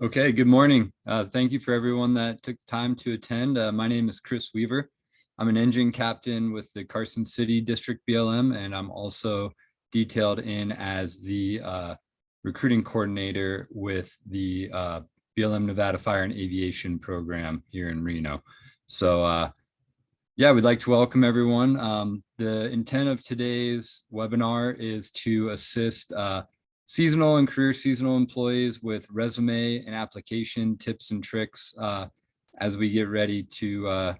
Okay, good morning. Thank you for everyone that took the time to attend. My name is Chris Weaver. I'm an engine captain with the Carson City District BLM, and I'm also detailed in as the recruiting coordinator with the BLM Nevada Fire and Aviation program here in Reno. Yeah, we'd like to welcome everyone. The intent of today's webinar is to assist seasonal and career seasonal employees with resume and application tips and tricks as we get ready to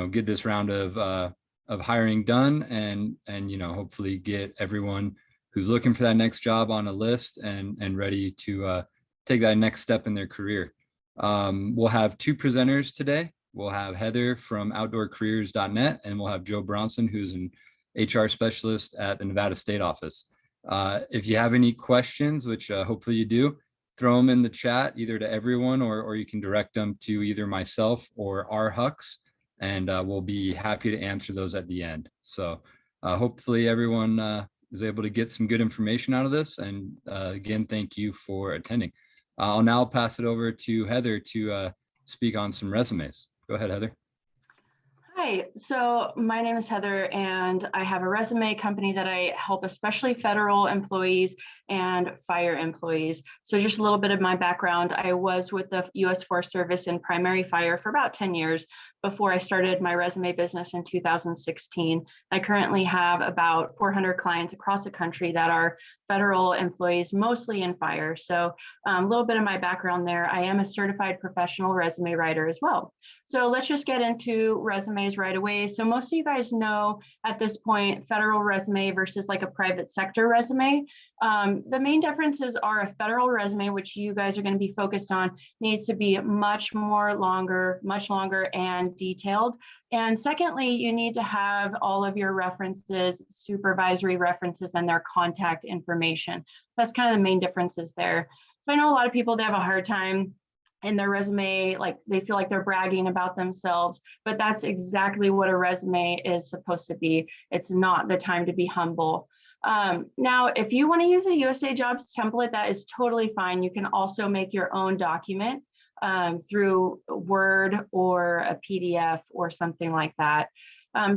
get this round of hiring done and hopefully get everyone who's looking for that next job on a list and ready to take that next step in their career. We'll have two presenters today. We'll have Heather from outdoorcareers.net, and we'll have Joe Bronson, who's an HR specialist at the Nevada State Office. If you have any questions, which hopefully you do, throw them in the chat either to everyone or you can direct them to either myself or our Hux, and we'll be happy to answer those at the end. So hopefully everyone is able to get some good information out of this. And again, thank you for attending. I'll now pass it over to Heather to speak on some resumes. Go ahead, Heather. Hi, so my name is Heather, and I have a resume company that I help especially federal employees and fire employees. So just a little bit of my background. I was with the U.S. Forest Service in primary fire for about 10 years before I started my resume business in 2016. I currently have about 400 clients across the country that are federal employees, mostly in fire. So a little bit of my background there. I am a certified professional resume writer as well. So let's just get into resumes right away. So most of you guys know at this point, federal resume versus like a private sector resume. The main differences are a federal resume, which you guys are going to be focused on, needs to be much longer and detailed. And secondly, you need to have all of your references, supervisory references, and their contact information. So that's kind of the main differences there. So I know a lot of people, they have a hard time in their resume, like they feel like they're bragging about themselves, but that's exactly what a resume is supposed to be. It's not the time to be humble. Now, if you want to use a USAJOBS template, that is totally fine. You can also make your own document through Word or a PDF or something like that.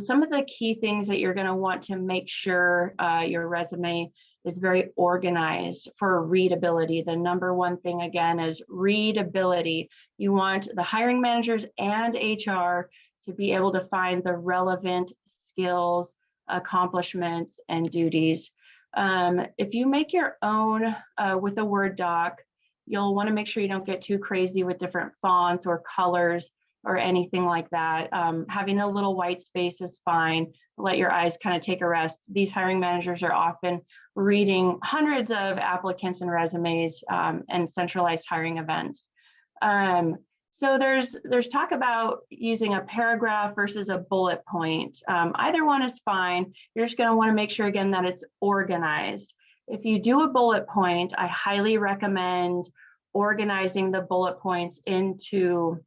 Some of the key things that you're going to want to make sure your resume is very organized for readability. The number one thing, again, is readability. You want the hiring managers and HR to be able to find the relevant skills, accomplishments, and duties. If you make your own with a Word doc, you'll want to make sure you don't get too crazy with different fonts or colors or anything like that. Having a little white space is fine. Let your eyes kind of take a rest. These hiring managers are often reading hundreds of applicants and resumes and centralized hiring events. So there's talk about using a paragraph versus a bullet point. Either one is fine. You're just going to want to make sure, again, that it's organized. If you do a bullet point, I highly recommend organizing the bullet points into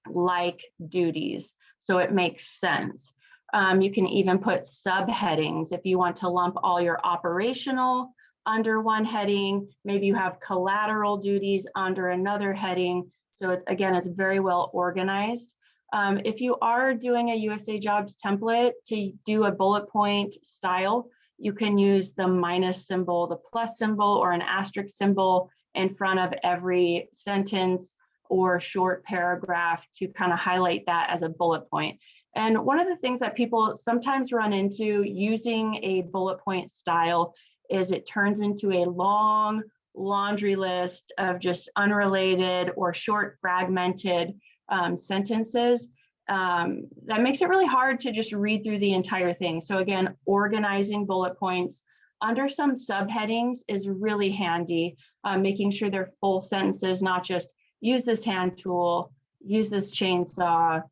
like duties, so it makes sense. You can even put subheadings if you want to lump all your operational under one heading. Maybe you have collateral duties under another heading. So it's very well organized. If you are doing a USAJOBS template to do a bullet point style, you can use the minus symbol, the plus symbol, or an asterisk symbol in front of every sentence or short paragraph to kind of highlight that as a bullet point. And one of the things that people sometimes run into using a bullet point style is it turns into a long laundry list of just unrelated or short fragmented sentences. That makes it really hard to just read through the entire thing. So again, organizing bullet points under some subheadings is really handy, making sure they're full sentences, not just use this hand tool, use this chainsaw,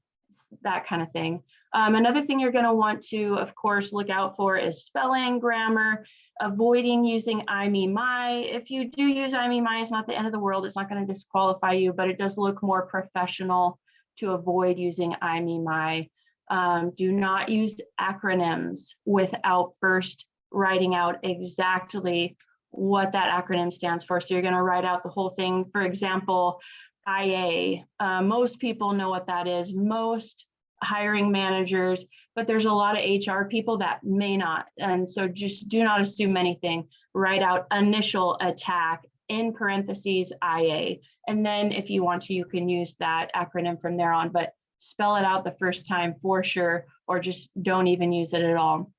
that kind of thing. Another thing you're going to want to, of course, look out for is spelling, grammar, avoiding using I, me, my. If you do use I, me, my, it's not the end of the world. It's not going to disqualify you, but it does look more professional to avoid using I, me, my. Do not use acronyms without first writing out exactly what that acronym stands for. So you're going to write out the whole thing. For example, IA. Most people know what that is. Most hiring managers, but there's a lot of HR people that may not. And so just do not assume anything. Write out initial attack in parentheses IA. And then if you want to, you can use that acronym from there on, but spell it out the first time for sure, or just don't even use it at all.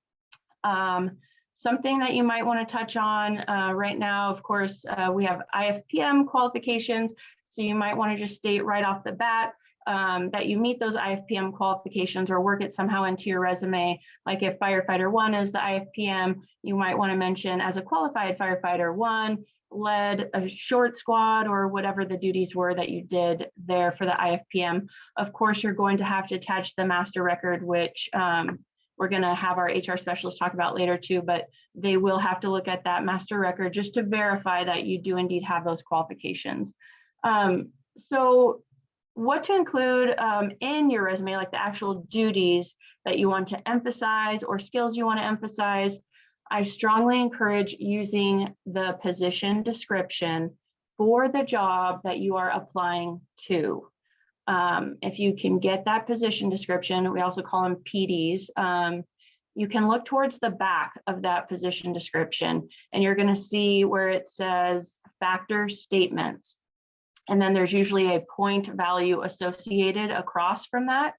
Something that you might want to touch on right now, of course, we have IFPM qualifications. So you might want to just state right off the bat that you meet those IFPM qualifications or work it somehow into your resume. Like if firefighter 1 is the IFPM, you might want to mention as a qualified firefighter 1, led a short squad or whatever the duties were that you did there for the IFPM. Of course, you're going to have to attach the master record, which we're going to have our HR specialist talk about later too, but they will have to look at that master record just to verify that you do indeed have those qualifications. So what to include in your resume, like the actual duties that you want to emphasize or skills you want to emphasize, I strongly encourage using the position description for the job that you are applying to. If you can get that position description, we also call them PDs, you can look towards the back of that position description and you're going to see where it says factor statements. And then there's usually a point value associated across from that.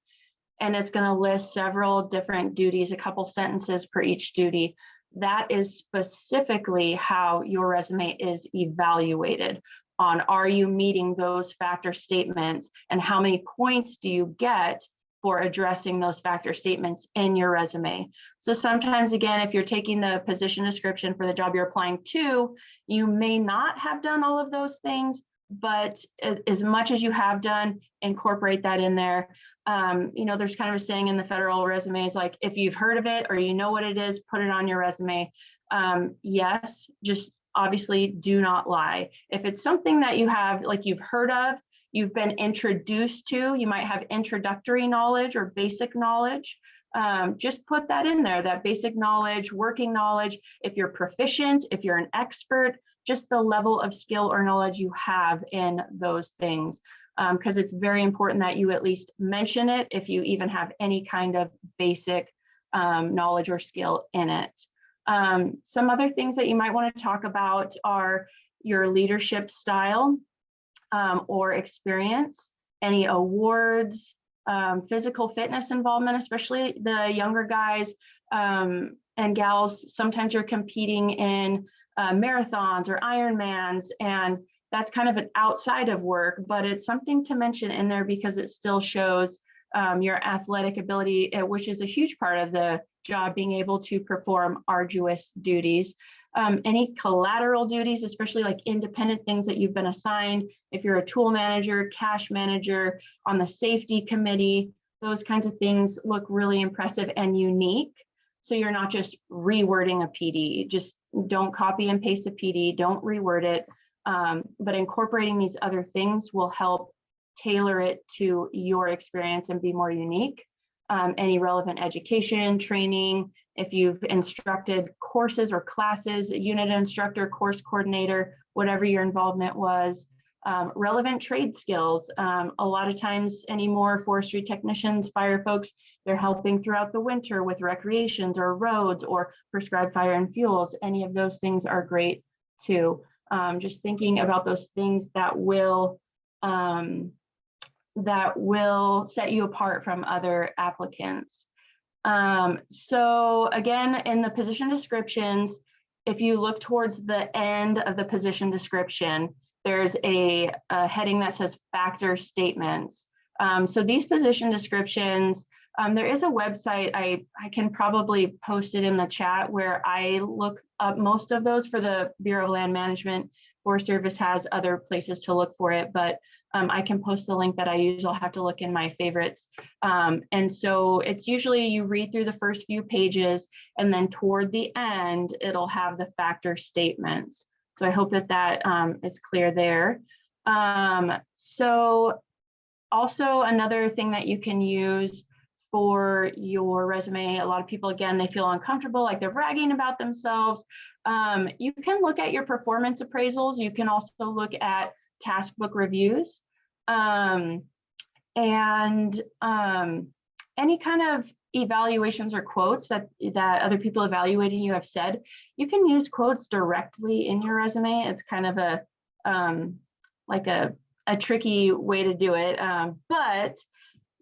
And it's going to list several different duties, a couple sentences per each duty. That is specifically how your resume is evaluated on, are you meeting those factor statements and how many points do you get for addressing those factor statements in your resume. So sometimes, again, if you're taking the position description for the job you're applying to, you may not have done all of those things, but as much as you have done, incorporate that in there. You know, there's kind of a saying in the federal resumes, like if you've heard of it or you know what it is, put it on your resume. Yes, just obviously do not lie. If it's something that you have, like you've heard of, you've been introduced to, you might have introductory knowledge or basic knowledge, just put that in there, that basic knowledge, working knowledge. If you're proficient, if you're an expert, just the level of skill or knowledge you have in those things. Because it's very important that you at least mention it if you even have any kind of basic knowledge or skill in it. Some other things that you might want to talk about are your leadership style or experience, any awards, physical fitness involvement, especially the younger guys and gals. Sometimes you're competing in marathons or Ironmans, and that's kind of an outside of work, but it's something to mention in there because it still shows your athletic ability, which is a huge part of the job, being able to perform arduous duties. Any collateral duties, especially like independent things that you've been assigned, if you're a tool manager, cash manager, on the safety committee, those kinds of things look really impressive and unique. So you're not just rewording a PD, just don't copy and paste a PD, don't reword it, but incorporating these other things will help tailor it to your experience and be more unique. Any relevant education, training, if you've instructed courses or classes, unit instructor, course coordinator, whatever your involvement was, relevant trade skills. A lot of times anymore, forestry technicians, fire folks, they're helping throughout the winter with recreations or roads or prescribed fire and fuels. Any of those things are great too. Just thinking about those things that will set you apart from other applicants. So again, in the position descriptions, if you look towards the end of the position description, there's a heading that says factor statements. So these position descriptions, there is a website, I can probably post it in the chat, where I look up most of those for the Bureau of Land Management. Forest Service has other places to look for it, but I can post the link that I use. I'll have to look in my favorites. And so it's usually you read through the first few pages and then toward the end, it'll have the factor statements. So I hope that that is clear there. So also another thing that you can use for your resume. A lot of people, again, they feel uncomfortable, like they're bragging about themselves. You can look at your performance appraisals. You can also look at task book reviews. Any kind of evaluations or quotes that other people evaluating you have said, you can use quotes directly in your resume. It's kind of a like a tricky way to do it, but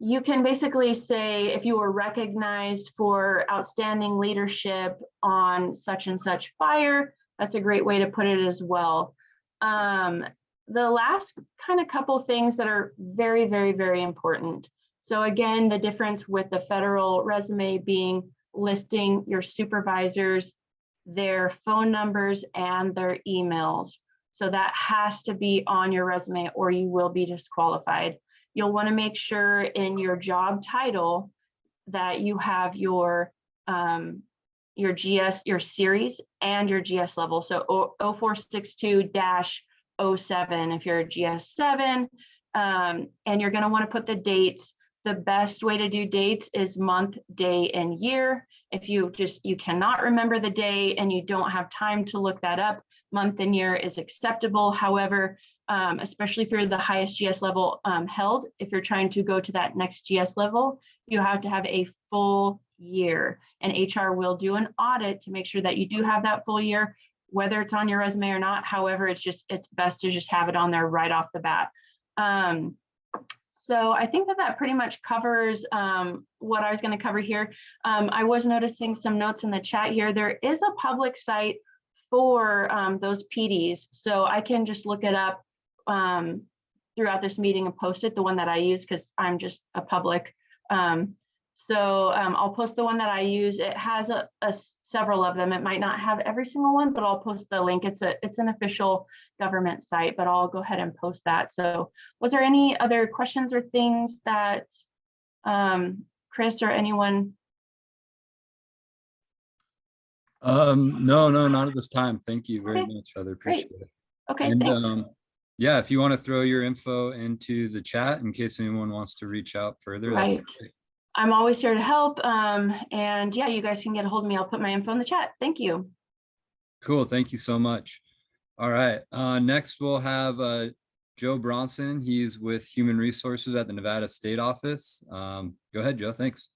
you can basically say, if you were recognized for outstanding leadership on such and such fire, that's a great way to put it as well. The last kind of couple things that are very, very, very important. So again, the difference with the federal resume being listing your supervisors, their phone numbers, and their emails. So that has to be on your resume or you will be disqualified. You'll want to make sure in your job title that you have your GS, your series, and your GS level. So 0462-07 if you're a GS7, and you're going to want to put the dates. The best way to do dates is month, day, and year. If you cannot remember the day and you don't have time to look that up, month and year is acceptable. However, especially if you're the highest GS level held, if you're trying to go to that next GS level, you have to have a full year, and HR will do an audit to make sure that you do have that full year, whether it's on your resume or not. However, it's best to just have it on there right off the bat. So I think that pretty much covers what I was going to cover here. I was noticing some notes in the chat here. There is a public site for those PDs, so I can just look it up throughout this meeting and post it, the one that I use, because I'm just a public. I'll post the one that I use. It has several of them. It might not have every single one, but I'll post the link. It's an official government site, but I'll go ahead and post that. So was there any other questions or things that Chris or anyone? No, not at this time. Thank you very much, Heather. Appreciate it. Okay, and thanks. Yeah, if you want to throw your info into the chat in case anyone wants to reach out further. Right. I'm always here to help. And yeah, you guys can get a hold of me. I'll put my info in the chat. Thank you. Cool. Thank you so much. All right. Next, we'll have Joe Bronson. He's with Human Resources at the Nevada State Office. Go ahead, Joe. Thanks.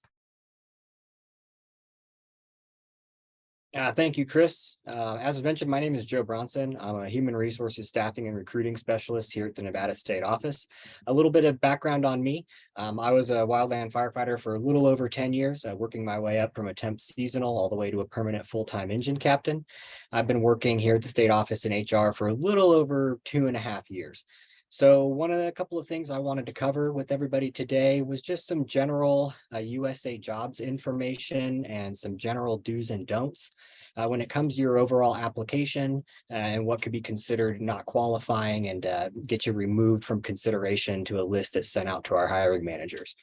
Thank you, Chris. As was mentioned, my name is Joe Bronson. I'm a human resources staffing and recruiting specialist here at the Nevada State Office. A little bit of background on me. I was a wildland firefighter for a little over 10 years, working my way up from a temp seasonal all the way to a permanent full-time engine captain. I've been working here at the state office in HR for a little over 2.5 years. So a couple of things I wanted to cover with everybody today was just some general USAJOBS information and some general do's and don'ts when it comes to your overall application and what could be considered not qualifying and get you removed from consideration to a list that's sent out to our hiring managers.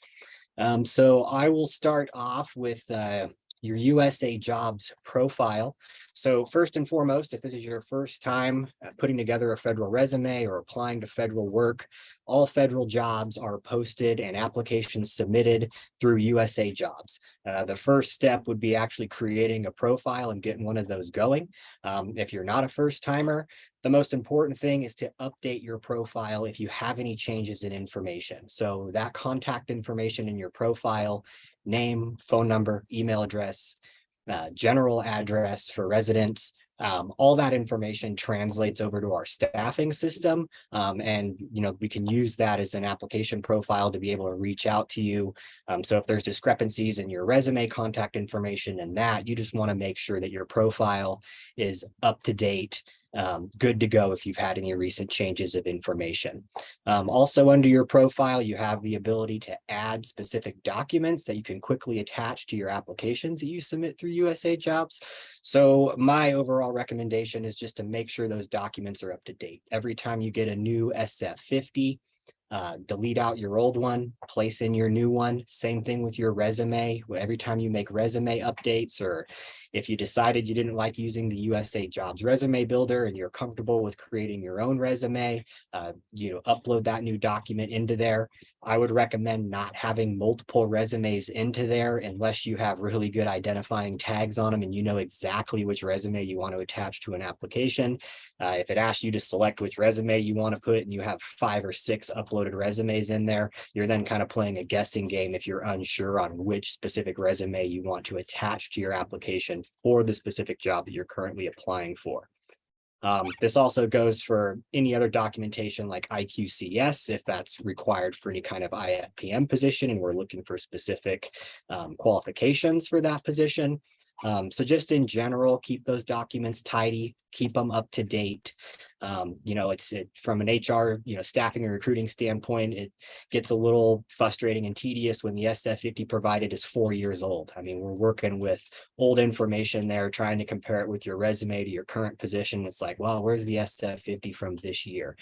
So I will start off with your USAJOBS profile. So first and foremost, if this is your first time putting together a federal resume or applying to federal work, all federal jobs are posted and applications submitted through USAJOBS. The first step would be actually creating a profile and getting one of those going. If you're not a first timer, the most important thing is to update your profile if you have any changes in information. So that contact information in your profile, name, phone number, email address, general address for residents, all that information translates over to our staffing system. And we can use that as an application profile to be able to reach out to you. So if there's discrepancies in your resume contact information and that, you just want to make sure that your profile is up to date, good to go if you've had any recent changes of information. Also under your profile, you have the ability to add specific documents that you can quickly attach to your applications that you submit through USAJOBS. So my overall recommendation is just to make sure those documents are up to date. Every time you get a new SF50, delete out your old one, place in your new one. Same thing with your resume. Every time you make resume updates, or if you decided you didn't like using the USAJOBS resume builder and you're comfortable with creating your own resume, upload that new document into there. I would recommend not having multiple resumes into there unless you have really good identifying tags on them and you know exactly which resume you want to attach to an application. If it asks you to select which resume you want to put and you have 5 or 6 uploaded resumes in there, you're then kind of playing a guessing game if you're unsure on which specific resume you want to attach to your application for the specific job that you're currently applying for. This also goes for any other documentation like IQCS, if that's required for any kind of IFPM position and we're looking for specific qualifications for that position. So just in general, keep those documents tidy, keep them up to date. It's from an HR, staffing and recruiting standpoint, it gets a little frustrating and tedious when the SF50 provided is 4 years old. I mean, we're working with old information there, trying to compare it with your resume to your current position. It's like, well, where's the SF50 from this year?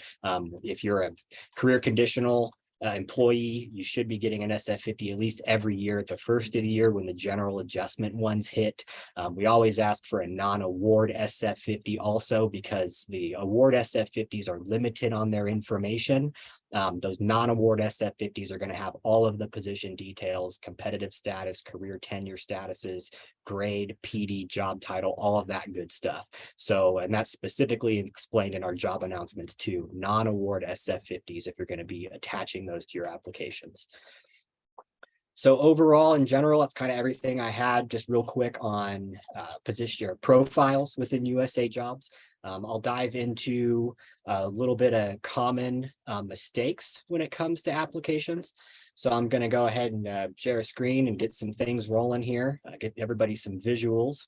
If you're a career conditional employee, you should be getting an SF50 at least every year at the first of the year when the general adjustment ones hit. We always ask for a non-award SF50 also because the award SF50s are limited on their information. Those non-award SF50s are going to have all of the position details, competitive status, career tenure statuses, grade, PD, job title, all of that good stuff. So, and that's specifically explained in our job announcements too, non-award SF50s if you're going to be attaching those to your applications. So overall, in general, that's kind of everything I had. Just real quick on position or profiles within USAJOBS. I'll dive into a little bit of common mistakes when it comes to applications. So I'm going to go ahead and share a screen and get some things rolling here, get everybody some visuals.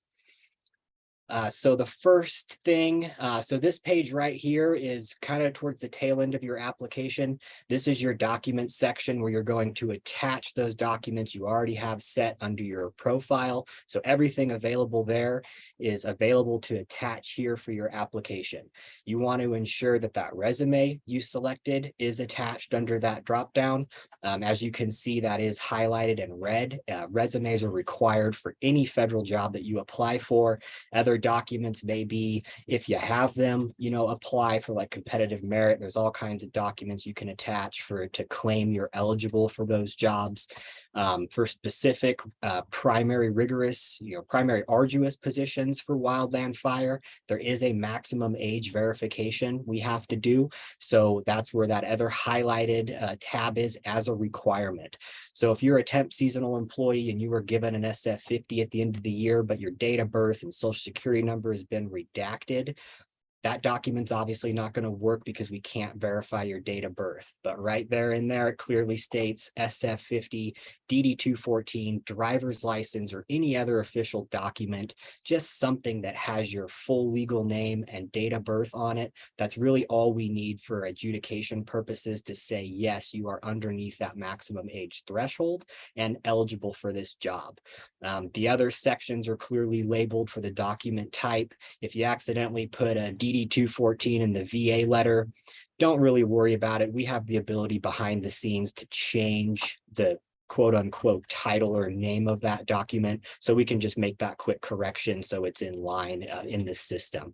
So the first thing, so this page right here is kind of towards the tail end of your application. This is your document section where you're going to attach those documents you already have set under your profile. So everything available there is available to attach here for your application. You want to ensure that that resume you selected is attached under that dropdown. As you can see, that is highlighted in red. Resumes are required for any federal job that you apply for. Other documents may be, if you have them, apply for like competitive merit. There's all kinds of documents you can attach to claim you're eligible for those jobs. For specific primary rigorous, primary arduous positions for wildland fire, there is a maximum age verification we have to do. So that's where that other highlighted tab is as a requirement. So if you're a temp seasonal employee and you were given an SF50 at the end of the year, but your date of birth and social security number has been redacted, that document's obviously not going to work because we can't verify your date of birth. But right there in there, it clearly states SF50, DD-214, driver's license, or any other official document, just something that has your full legal name and date of birth on it. That's really all we need for adjudication purposes to say, yes, you are underneath that maximum age threshold and eligible for this job. The other sections are clearly labeled for the document type. If you accidentally put a DD-214 in the VA letter, don't really worry about it. We have the ability behind the scenes to change the quote unquote title or name of that document. So we can just make that quick correction so it's in line in the system.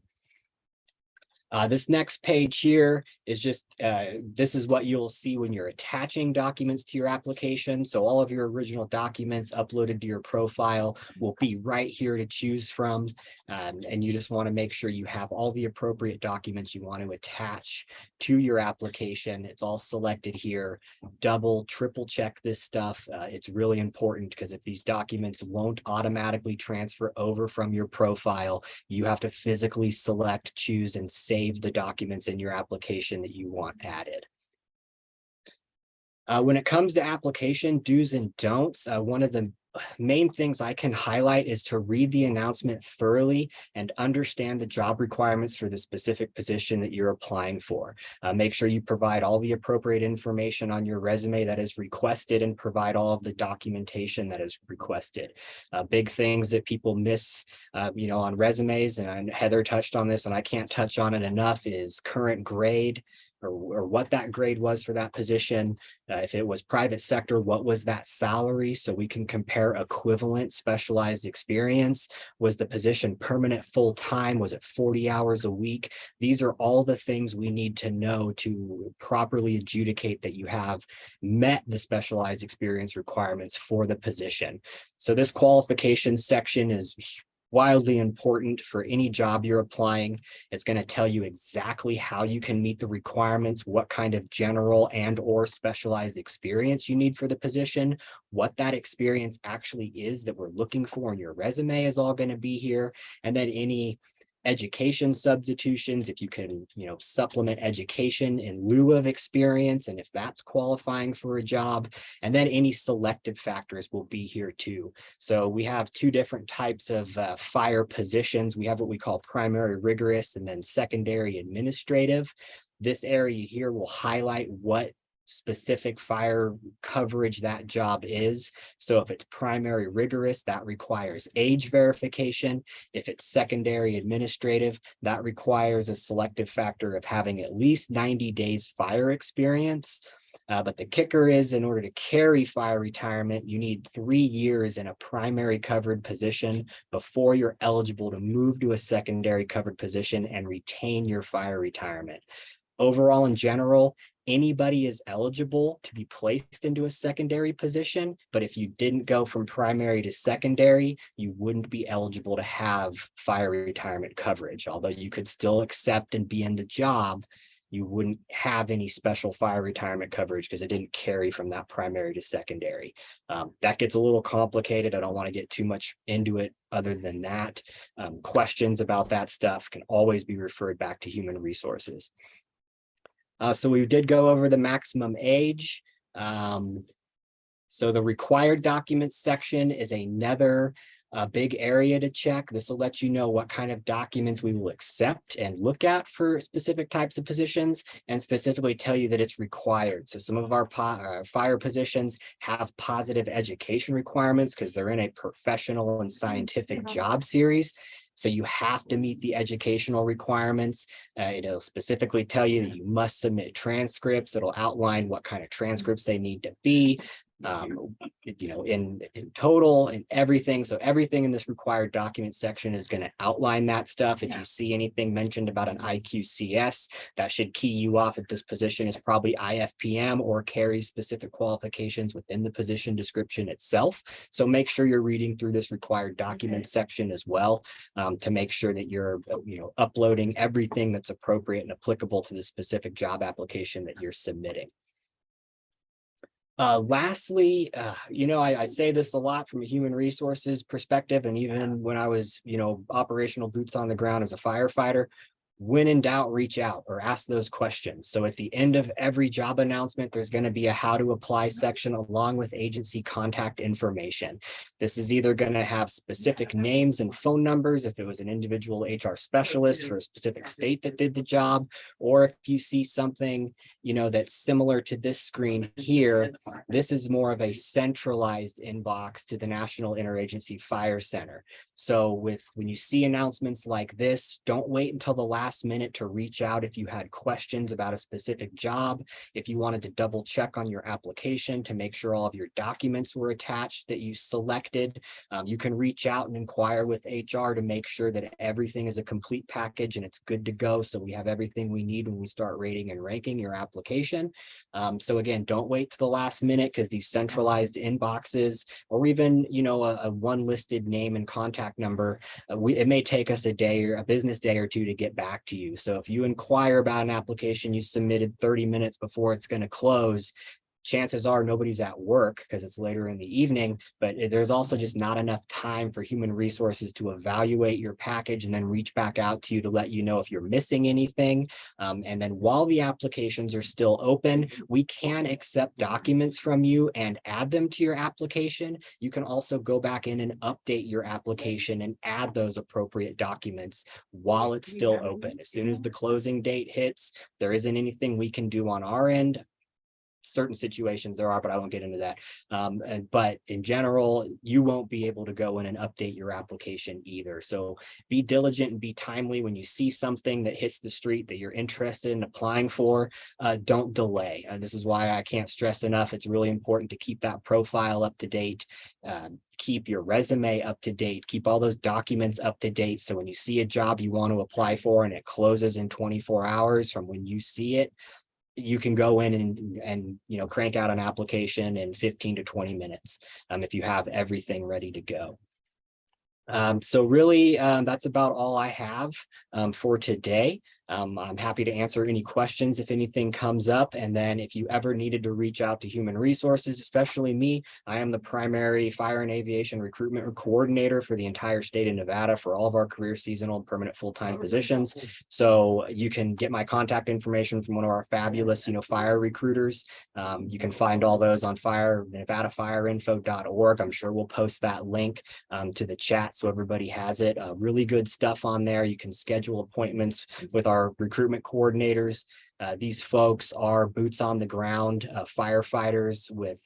This next page here is just, this is what you'll see when you're attaching documents to your application. So all of your original documents uploaded to your profile will be right here to choose from. And you just want to make sure you have all the appropriate documents you want to attach to your application. It's all selected here. Double, triple check this stuff. It's really important because if these documents won't automatically transfer over from your profile, you have to physically select, choose, and save the documents in your application that you want added. When it comes to application do's and don'ts, one of the main things I can highlight is to read the announcement thoroughly and understand the job requirements for the specific position that you're applying for. Make sure you provide all the appropriate information on your resume that is requested and provide all of the documentation that is requested. Big things that people miss, on resumes, and Heather touched on this and I can't touch on it enough, is current grade, or what that grade was for that position. If it was private sector, what was that salary? So we can compare equivalent specialized experience. Was the position permanent full-time? Was it 40 hours a week? These are all the things we need to know to properly adjudicate that you have met the specialized experience requirements for the position. So this qualifications section is wildly important for any job you're applying. It's going to tell you exactly how you can meet the requirements, what kind of general and or specialized experience you need for the position, what that experience actually is that we're looking for in your resume is all going to be here. And then any education substitutions, if you can, supplement education in lieu of experience, and if that's qualifying for a job, and then any selective factors will be here too. So we have two different types of fire positions. We have what we call primary rigorous and then secondary administrative. This area here will highlight what specific fire coverage that job is. So if it's primary rigorous, that requires age verification. If it's secondary administrative, that requires a selective factor of having at least 90 days fire experience. But the kicker is, in order to carry fire retirement, you need 3 years in a primary covered position before you're eligible to move to a secondary covered position and retain your fire retirement. Overall, in general, anybody is eligible to be placed into a secondary position, but if you didn't go from primary to secondary, you wouldn't be eligible to have fire retirement coverage. Although you could still accept and be in the job, you wouldn't have any special fire retirement coverage because it didn't carry from that primary to secondary. That gets a little complicated. I don't want to get too much into it other than that. Questions about that stuff can always be referred back to human resources. So we did go over the maximum age. So the required documents section is another big area to check. This will let you know what kind of documents we will accept and look at for specific types of positions, and specifically tell you that it's required. So some of our fire positions have positive education requirements because they're in a professional and scientific job series. So you have to meet the educational requirements. It'll specifically tell you that you must submit transcripts. It'll outline what kind of transcripts they need to be. In total and everything. So everything in this required document section is going to outline that stuff. If you see anything mentioned about an IQCS, that should key you off that this position is probably IFPM or carries specific qualifications within the position description itself. So make sure you're reading through this required document section as well, to make sure that you're uploading everything that's appropriate and applicable to the specific job application that you're submitting. Lastly, I say this a lot from a human resources perspective, and even when I was, operational boots on the ground as a firefighter, when in doubt, reach out or ask those questions. So at the end of every job announcement, there's going to be a how to apply section along with agency contact information. This is either going to have specific names and phone numbers if it was an individual HR specialist for a specific state that did the job, or if you see something, that's similar to this screen here, this is more of a centralized inbox to the National Interagency Fire Center. So when you see announcements like this, don't wait until the last minute to reach out if you had questions about a specific job, if you wanted to double check on your application to make sure all of your documents were attached that you selected. You can reach out and inquire with HR to make sure that everything is a complete package and it's good to go. So we have everything we need when we start rating and ranking your application. So again, don't wait to the last minute, because these centralized inboxes, or even, a one listed name and contact number, it may take us a day or a business day or two to get back to you. So if you inquire about an application you submitted 30 minutes before it's going to close, chances are nobody's at work because it's later in the evening, but there's also just not enough time for human resources to evaluate your package and then reach back out to you to let you know if you're missing anything. And then while the applications are still open, we can accept documents from you and add them to your application. You can also go back in and update your application and add those appropriate documents while it's still open. As soon as the closing date hits, there isn't anything we can do on our end. certain situations there are, but I won't get into that. But in general, you won't be able to go in and update your application either. So be diligent and be timely when you see something that hits the street that you're interested in applying for. Don't delay. This is why I can't stress enough. It's really important to keep that profile up to date. Keep your resume up to date, keep all those documents up to date. So when you see a job you want to apply for and it closes in 24 hours from when you see it, you can go in and crank out an application in 15 to 20 minutes if you have everything ready to go. So really, that's about all I have for today. I'm happy to answer any questions if anything comes up. And then if you ever needed to reach out to Human Resources, especially me, I am the primary fire and aviation recruitment coordinator for the entire state of Nevada for all of our career, seasonal, and permanent full-time positions. So you can get my contact information from one of our fabulous, fire recruiters. You can find all those on NevadaFireInfo.org. I'm sure we'll post that link to the chat so everybody has it. Really good stuff on there. You can schedule appointments with our recruitment coordinators. These folks are boots on the ground firefighters with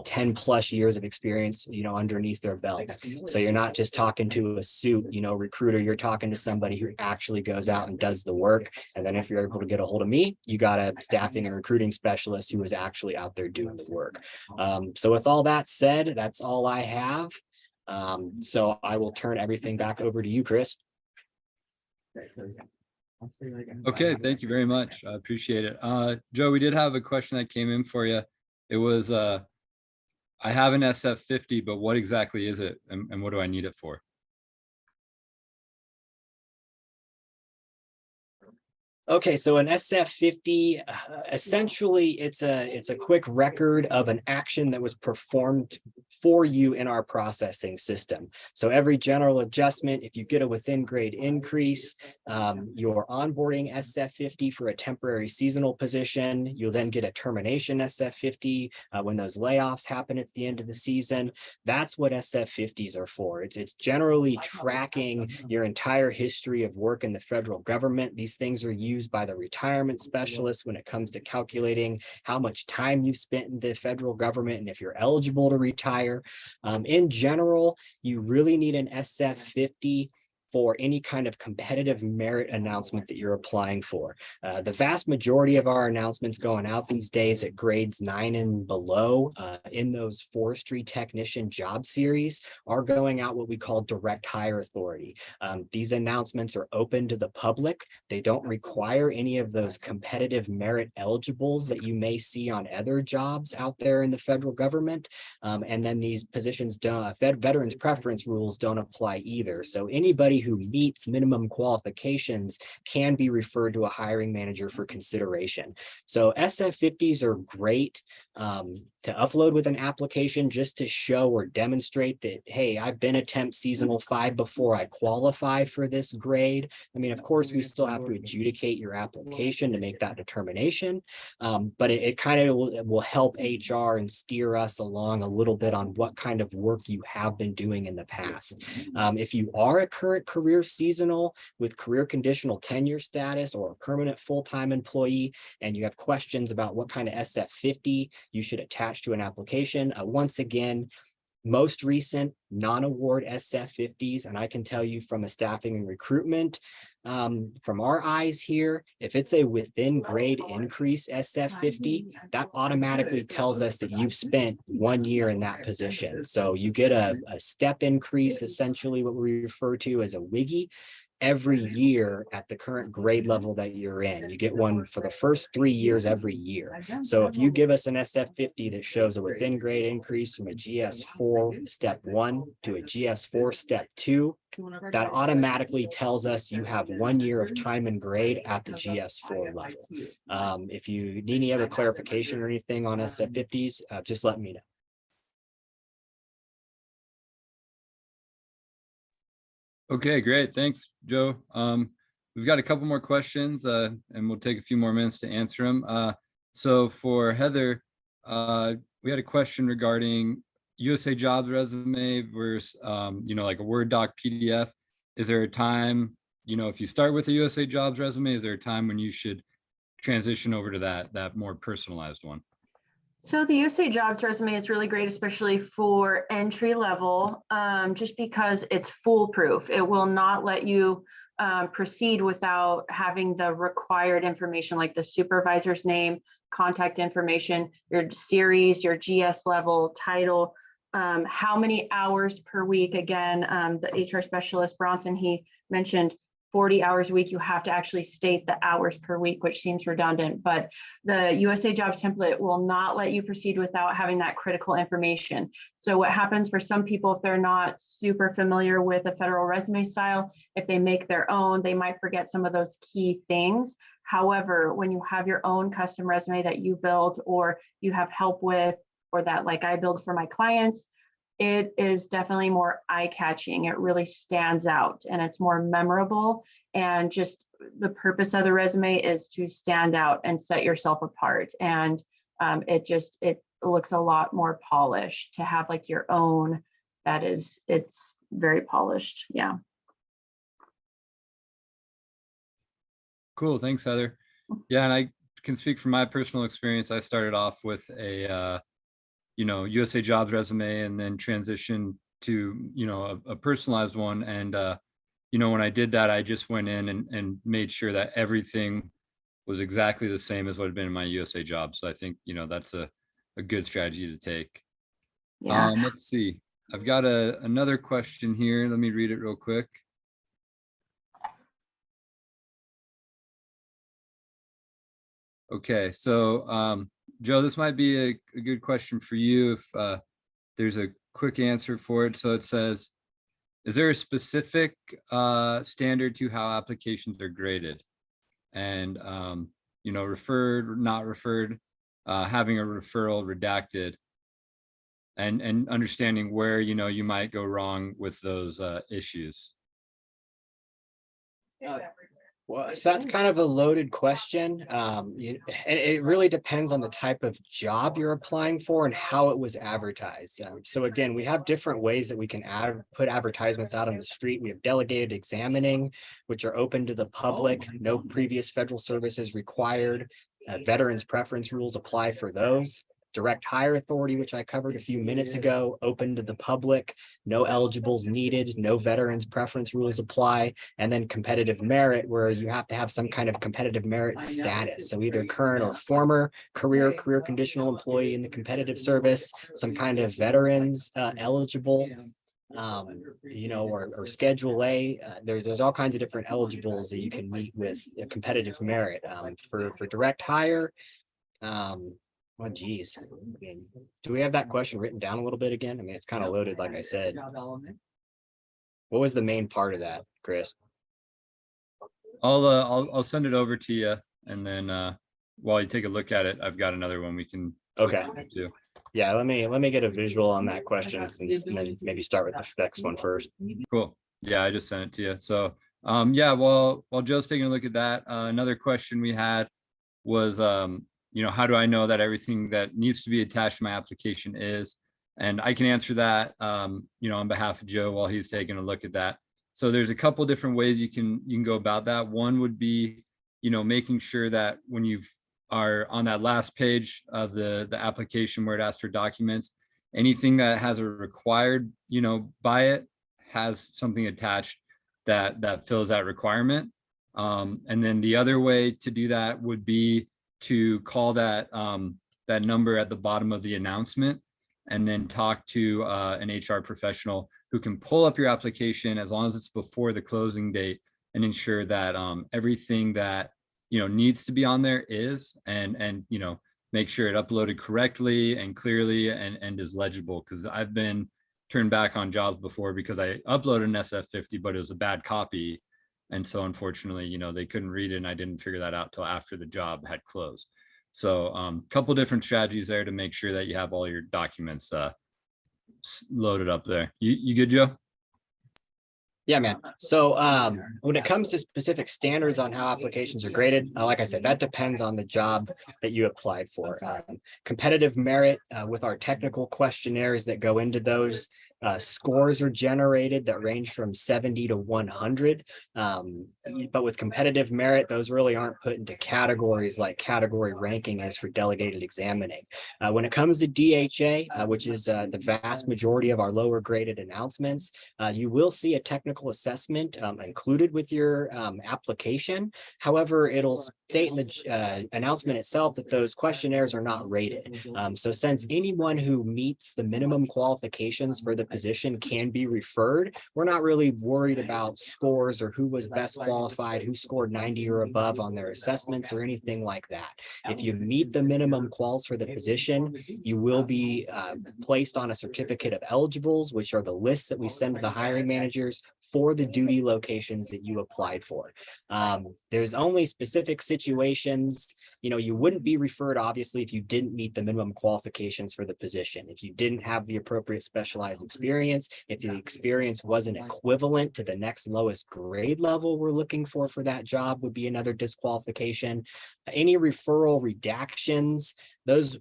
10 plus years of experience underneath their belts. So you're not just talking to a suit recruiter, you're talking to somebody who actually goes out and does the work. And then if you're able to get a hold of me, you got a staffing and recruiting specialist who is actually out there doing the work. So with all that said, that's all I have. So I will turn everything back over to you, Chris. Okay, thank you very much. I appreciate it. Joe, we did have a question that came in for you. It was, I have an SF50, but what exactly is it and what do I need it for? Okay, so an SF50, essentially it's a quick record of an action that was performed for you in our processing system. So every general adjustment, if you get a within grade increase, you're onboarding SF50 for a temporary seasonal position. You'll then get a termination SF50 when those layoffs happen at the end of the season. That's what SF50s are for. It's generally tracking your entire history of work in the federal government. These things are used by the retirement specialist when it comes to calculating how much time you've spent in the federal government and if you're eligible to retire. In general, you really need an SF50 for any kind of competitive merit announcement that you're applying for. The vast majority of our announcements going out these days at grades 9 and below in those forestry technician job series are going out what we call direct hire authority. These announcements are open to the public. They don't require any of those competitive merit eligibles that you may see on other jobs out there in the federal government. And then these positions don't, veterans preference rules don't apply either. So anybody who meets minimum qualifications can be referred to a hiring manager for consideration. So SF50s are great to upload with an application just to show or demonstrate that, hey, I've been a temp seasonal 5 before I qualify for this grade. I mean, of course, we still have to adjudicate your application to make that determination, but it kind of will help HR and steer us along a little bit on what kind of work you have been doing in the past. If you are a current career seasonal with career conditional tenure status or a permanent full-time employee, and you have questions about what kind of SF50 you should attach to an application, once again, most recent non-award SF50s, and I can tell you from a staffing and recruitment, from our eyes here, if it's a within grade increase SF50, that automatically tells us that you've spent 1 year in that position. So you get a step increase, essentially what we refer to as a WIGI, every year at the current grade level that you're in. You get one for the first 3 years every year. So if you give us an SF50 that shows a within grade increase from a GS4 step 1 to a GS4 step 2, that automatically tells us you have 1 year of time and grade at the GS4 level. If you need any other clarification or anything on SF50s, just let me know. Okay, great. Thanks, Joe. We've got a couple more questions and we'll take a few more minutes to answer them. So for Heather, we had a question regarding USAJOBS resume versus, like a Word doc PDF. Is there a time, if you start with a USAJOBS resume, is there a time when you should transition over to that more personalized one? So the USA Jobs resume is really great, especially for entry level, just because it's foolproof. It will not let you proceed without having the required information like the supervisor's name, contact information, your series, your GS level, title, how many hours per week. Again, the HR specialist Bronson, he mentioned 40 hours a week. You have to actually state the hours per week, which seems redundant, but the USA Jobs template will not let you proceed without having that critical information. So what happens for some people, if they're not super familiar with a federal resume style, if they make their own, they might forget some of those key things. However, when you have your own custom resume that you build or you have help with, or that like I build for my clients, it is definitely more eye-catching. It really stands out and it's more memorable. And just the purpose of the resume is to stand out and set yourself apart. And it looks a lot more polished to have like your own. It's very polished. Yeah. Cool. Thanks, Heather. Yeah, and I can speak from my personal experience. I started off with a USA Jobs resume and then transition to, a personalized one. And, when I did that, I just went in and made sure that everything was exactly the same as what had been in my USA Jobs. So I think, that's a good strategy to take. Yeah. Let's see. I've got another question here. Let me read it real quick. Okay, so Joe, this might be a good question for you if there's a quick answer for it. So it says, is there a specific standard to how applications are graded? And, referred, not referred, having a referral redacted, and understanding where, you might go wrong with those issues. Well, so that's kind of a loaded question. And it really depends on the type of job you're applying for and how it was advertised. So again, we have different ways that we can put advertisements out on the street. We have delegated examining, which are open to the public. No previous federal services required. Veterans preference rules apply for those. Direct hire authority, which I covered a few minutes ago, open to the public, no eligibles needed, no veterans preference rules apply, and then competitive merit, where you have to have some kind of competitive merit status. So either current or former career conditional employee in the competitive service, some kind of veterans eligible, or Schedule A. There's all kinds of different eligibles that you can meet with a competitive merit. For direct hire, oh, geez. I mean, do we have that question written down a little bit again? I mean, it's kind of loaded, like I said. What was the main part of that, Chris? I'll send it over to you, and then while you take a look at it, I've got another one we can. Okay. Too. Yeah, let me get a visual on that question, and then maybe start with the next one first. Cool. Yeah, I just sent it to you. So yeah, while Joe's taking a look at that, another question we had was how do I know that everything that needs to be attached to my application is? And I can answer that, on behalf of Joe while he's taking a look at that. So there's a couple different ways you can go about that. One would be, making sure that when you are on that last page of the application where it asks for documents, anything that has a required, by it has something attached that fills that requirement. And then the other way to do that would be to call that number at the bottom of the announcement, and then talk to an HR professional who can pull up your application as long as it's before the closing date, and ensure that everything that needs to be on there is, and make sure it uploaded correctly and clearly and is legible. Because I've been turned back on jobs before because I uploaded an SF50, but it was a bad copy. And so unfortunately, they couldn't read it, and I didn't figure that out till after the job had closed. So a couple different strategies there to make sure that you have all your documents loaded up there. You good, Joe? Yeah, man. So when it comes to specific standards on how applications are graded, like I said, that depends on the job that you applied for. Competitive merit with our technical questionnaires that go into those, Scores are generated that range from 70 to 100. But with competitive merit, those really aren't put into categories like category ranking is for delegated examining. When it comes to DHA, which is the vast majority of our lower graded announcements, you will see a technical assessment included with your application. However, it'll state in the announcement itself that those questionnaires are not rated. So since anyone who meets the minimum qualifications for the position can be referred, we're not really worried about scores or who was best qualified, who scored 90 or above on their assessments or anything like that. If you meet the minimum quals for the position, you will be placed on a certificate of eligibles, which are the lists that we send to the hiring managers for the duty locations that you applied for. There's only specific situations, you wouldn't be referred, obviously, if you didn't meet the minimum qualifications for the position. If you didn't have the appropriate specialized experience, if the experience wasn't equivalent to the next lowest grade level we're looking for that job would be another disqualification. Any referral redactions, those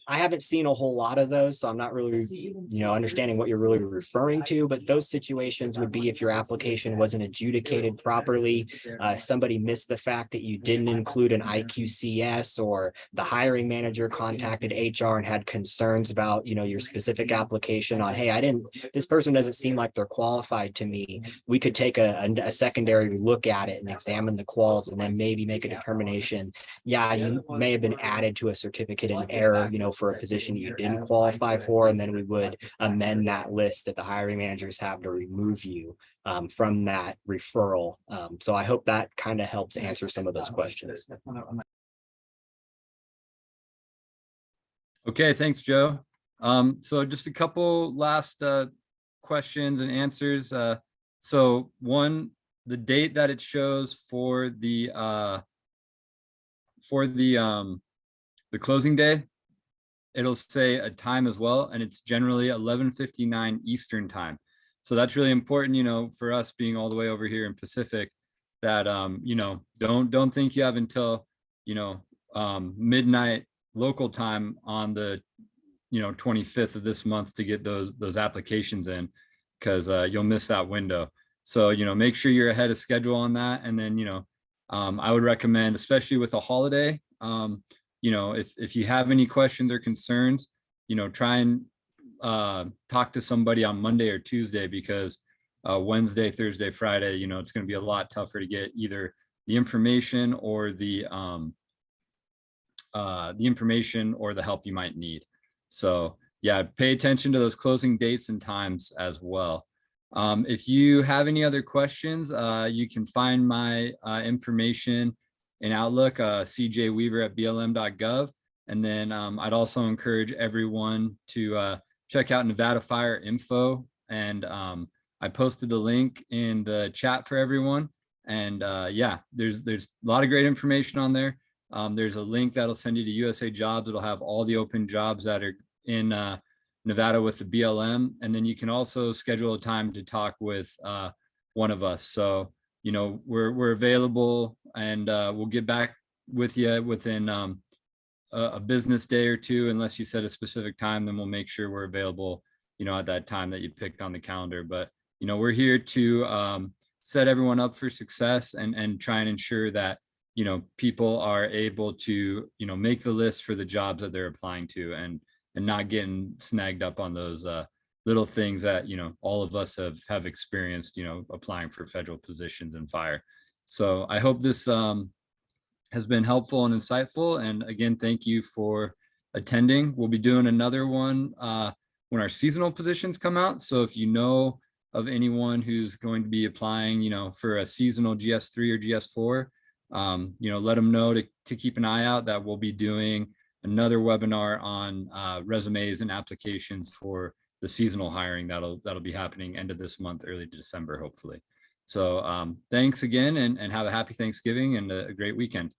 I haven't seen a whole lot of those, so I'm not really, understanding what you're really referring to, but those situations would be if your application wasn't adjudicated properly, somebody missed the fact that you didn't include an IQCS, or the hiring manager contacted HR and had concerns about, your specific application on, hey, this person doesn't seem like they're qualified to me. We could take a secondary look at it and examine the quals and then maybe make a determination. Yeah, you may have been added to a certificate in error, for a position you didn't qualify for, and then we would amend that list that the hiring managers have to remove you from that referral. So I hope that kind of helps answer some of those questions. Okay, thanks, Joe. So just a couple last questions and answers. So one, the date that it shows for the closing day, it'll say a time as well, and it's generally 11:59 Eastern time. So that's really important, for us being all the way over here in Pacific, that don't think you have until midnight local time on the 25th of this month to get those applications in, because you'll miss that window. So make sure you're ahead of schedule on that. And then I would recommend, especially with a holiday, if you have any questions or concerns, try and talk to somebody on Monday or Tuesday, because Wednesday, Thursday, Friday, it's going to be a lot tougher to get either the information or the help you might need. So yeah, pay attention to those closing dates and times as well. If you have any other questions, you can find my information in Outlook, cjweaver@blm.gov. And then I'd also encourage everyone to check out Nevada Fire info. And I posted the link in the chat for everyone. And yeah, there's a lot of great information on there. There's a link that'll send you to USAJOBS. It'll have all the open jobs that are in Nevada with the BLM. And then you can also schedule a time to talk with one of us. So we're available, and we'll get back with you within a business day or two. Unless you set a specific time, then we'll make sure we're available, at that time that you picked on the calendar. But we're here to set everyone up for success and try and ensure that people are able to make the list for the jobs that they're applying to, and not getting snagged up on those little things that all of us have experienced applying for federal positions in fire. So I hope this has been helpful and insightful, and again, thank you for attending. We'll be doing another one when our seasonal positions come out. So if you know of anyone who's going to be applying for a seasonal GS3 or GS4, let them know to keep an eye out, that we'll be doing another webinar on resumes and applications for the seasonal hiring that'll be happening end of this month, early December, hopefully. So thanks again, and have a happy Thanksgiving and a great weekend.